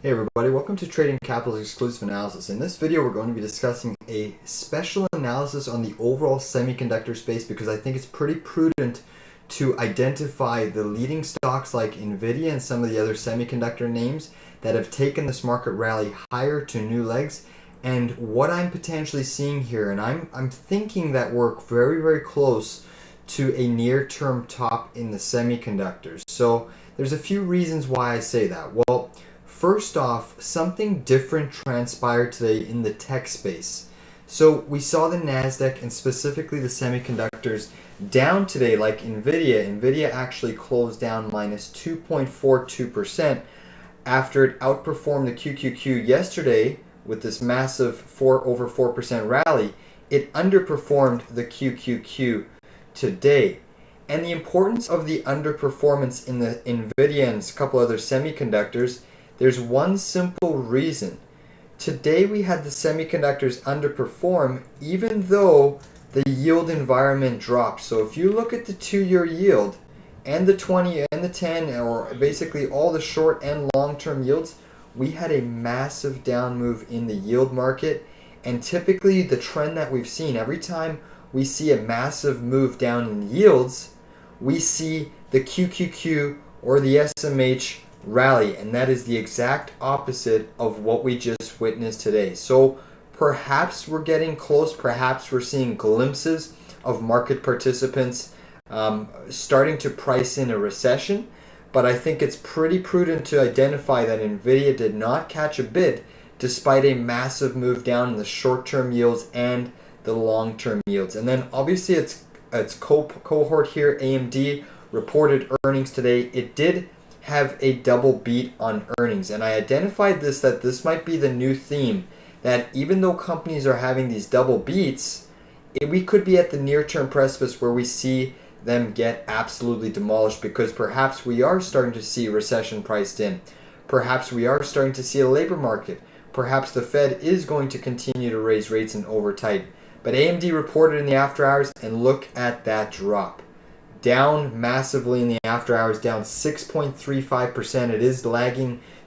Hey everybody, welcome to Trading Capital's exclusive analysis. In this video we're going to be discussing a special analysis on the overall semiconductor space because I think it's pretty prudent to identify the leading stocks like NVIDIA and some of the other semiconductor names that have taken this market rally higher to new legs, and what I'm potentially seeing here. And I'm thinking that we're very close to a near-term top in the semiconductors. So there's a few reasons why I say that. Well, first off, something different transpired today in the tech space. So we saw the NASDAQ and specifically the semiconductors down today, like NVIDIA. NVIDIA actually closed down minus 2.42% after it outperformed the QQQ yesterday with this massive over 4% rally. It underperformed the QQQ today. And the importance of the underperformance in the NVIDIA and a couple other semiconductors, there's one simple reason. Today we had the semiconductors underperform even though the yield environment dropped. So if you look at the 2-year yield and the 20 and the 10, or basically all the short and long-term yields, we had a massive down move in the yield market. And typically the trend that we've seen, every time we see a massive move down in yields, we see the QQQ or the SMH rally, and that is the exact opposite of what we just witnessed today. So perhaps we're getting close, perhaps we're seeing glimpses of market participants starting to price in a recession, but I think it's pretty prudent to identify that NVIDIA did not catch a bid despite a massive move down in the short-term yields and the long-term yields. And then obviously its cohort here, AMD, reported earnings today. It did have a double beat on earnings, and I identified that this might be the new theme, that even though companies are having these double beats, we could be at the near-term precipice where we see them get absolutely demolished, because perhaps we are starting to see recession priced in, perhaps we are starting to see a labor market, perhaps the Fed is going to continue to raise rates and over tighten. But AMD reported in the after hours, and look at that drop. Down massively in the after hours, down 6.35%. It is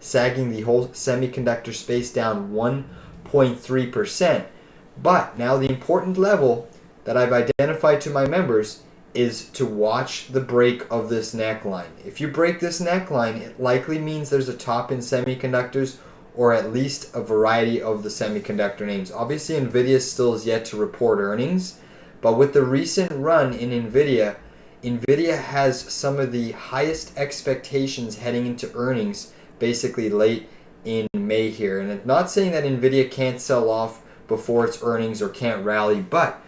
sagging the whole semiconductor space down 1.3%. But now the important level that I've identified to my members is to watch the break of this neckline. If you break this neckline, it likely means there's a top in semiconductors, or at least a variety of the semiconductor names. Obviously, NVIDIA still is yet to report earnings, but with the recent run in NVIDIA has some of the highest expectations heading into earnings, basically late in May here. And I'm not saying that NVIDIA can't sell off before its earnings or can't rally, but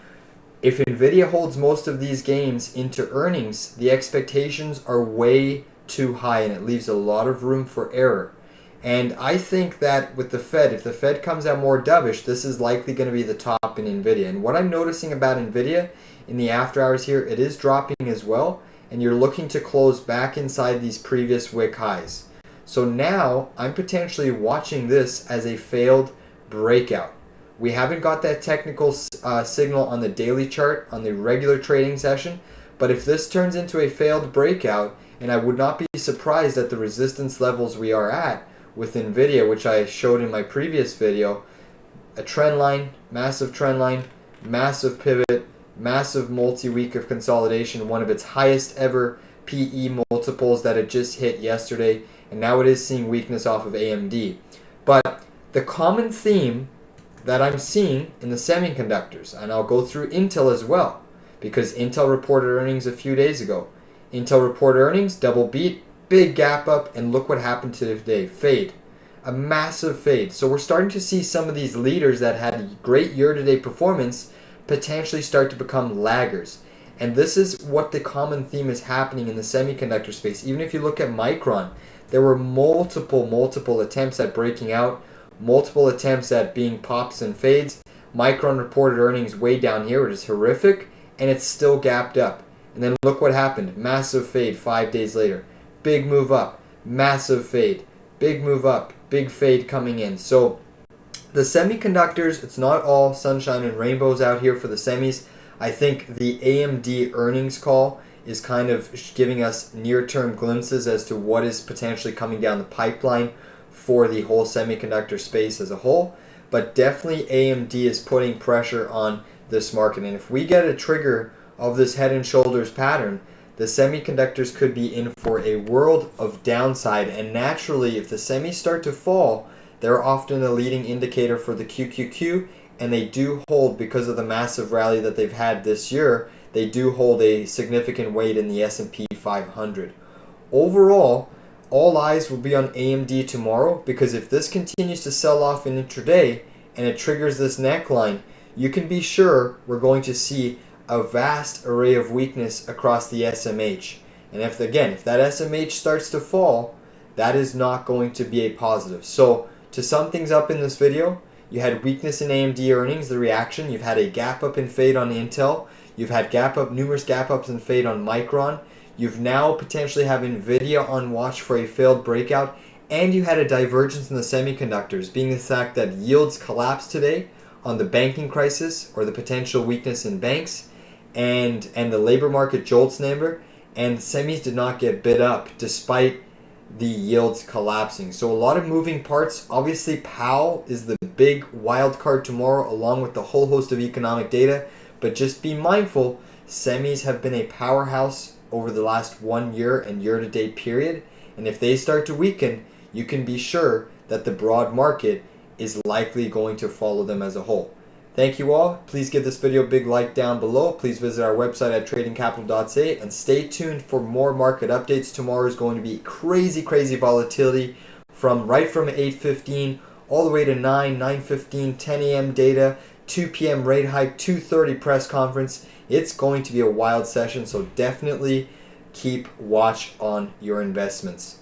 if NVIDIA holds most of these gains into earnings, the expectations are way too high and it leaves a lot of room for error. And I think that with the Fed, if the Fed comes out more dovish, this is likely going to be the top in NVIDIA. And what I'm noticing about NVIDIA in the after hours here, it is dropping as well, and you're looking to close back inside these previous wick highs. So now I'm potentially watching this as a failed breakout. We haven't got that technical signal on the daily chart on the regular trading session, but if this turns into a failed breakout, and I would not be surprised at the resistance levels we are at with NVIDIA, which I showed in my previous video, a trend line, massive pivot, massive multi-week of consolidation, one of its highest ever PE multiples that it just hit yesterday, and now it is seeing weakness off of AMD. But the common theme that I'm seeing in the semiconductors, and I'll go through Intel as well, because Intel reported earnings a few days ago. Intel reported earnings, double beat, big gap up, and look what happened today. Fade. A massive fade. So we're starting to see some of these leaders that had great year-to-date performance potentially start to become laggers. And this is what the common theme is happening in the semiconductor space. Even if you look at Micron, there were multiple attempts at breaking out, multiple attempts at being pops and fades. Micron reported earnings way down here, which is horrific, and it's still gapped up. And then look what happened. Massive fade 5 days later. Big move up. Massive fade. Big move up. Big fade coming in. So the semiconductors, it's not all sunshine and rainbows out here for the semis. I think the AMD earnings call is kind of giving us near-term glimpses as to what is potentially coming down the pipeline for the whole semiconductor space as a whole, but definitely AMD is putting pressure on this market. And if we get a trigger of this head and shoulders pattern, the semiconductors could be in for a world of downside. And naturally, if the semis start to fall, they're often a leading indicator for the QQQ, and they do hold, because of the massive rally that they've had this year, they do hold a significant weight in the S&P 500. Overall, all eyes will be on AMD tomorrow, because if this continues to sell off in intraday and it triggers this neckline, you can be sure we're going to see a vast array of weakness across the SMH. And if that SMH starts to fall, that is not going to be a positive. So to sum things up in this video, you had weakness in AMD earnings, the reaction. You've had a gap up and fade on Intel. You've had numerous gap ups and fade on Micron. You've now potentially have NVIDIA on watch for a failed breakout. And you had a divergence in the semiconductors, being the fact that yields collapsed today on the banking crisis, or the potential weakness in banks, and the labor market jolts number, and semis did not get bid up despite the yields collapsing. So a lot of moving parts. Obviously, Powell is the big wild card tomorrow, along with the whole host of economic data. But just be mindful, semis have been a powerhouse over the last 1 year and year-to-date period. And if they start to weaken, you can be sure that the broad market is likely going to follow them as a whole. Thank you all. Please give this video a big like down below. Please visit our website at tradingcapital.ca and stay tuned for more market updates. Tomorrow is going to be crazy volatility from 8:15 all the way to 9:15, 10 a.m. data, 2 p.m. rate hike, 2:30 press conference. It's going to be a wild session, so definitely keep watch on your investments.